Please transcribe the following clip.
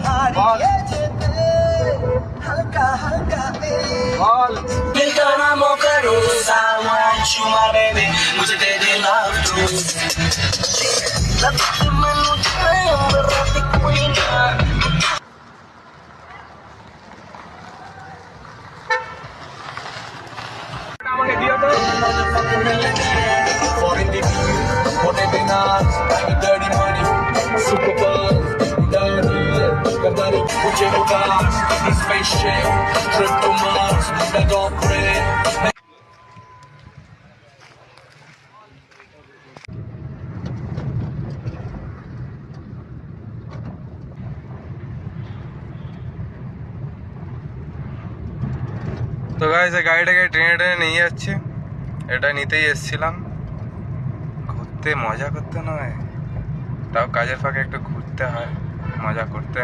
হারিয়ে যেতে হালকা হালকা বল दिल का नाम करो सावन चुमा बेबी मुझे दे दे लव टू लगती मैं मुझे रात कोई ना আমাকে দিও তো Foreign TV, whatever not, I'm dirty money, super buzz, dirty, dirty, मुझे होगा spaceship, trip to Mars, मैं don't pray. তো গাইস এই গাড়িটাকে ট্রেনে ট্রেনে নিয়ে যাচ্ছে, এটা নিতেই এসেছিলাম ঘুরতে, মজা করতে নয়, তাও কাজের ফাঁকে একটু ঘুরতে হয়, মজা করতে হয়।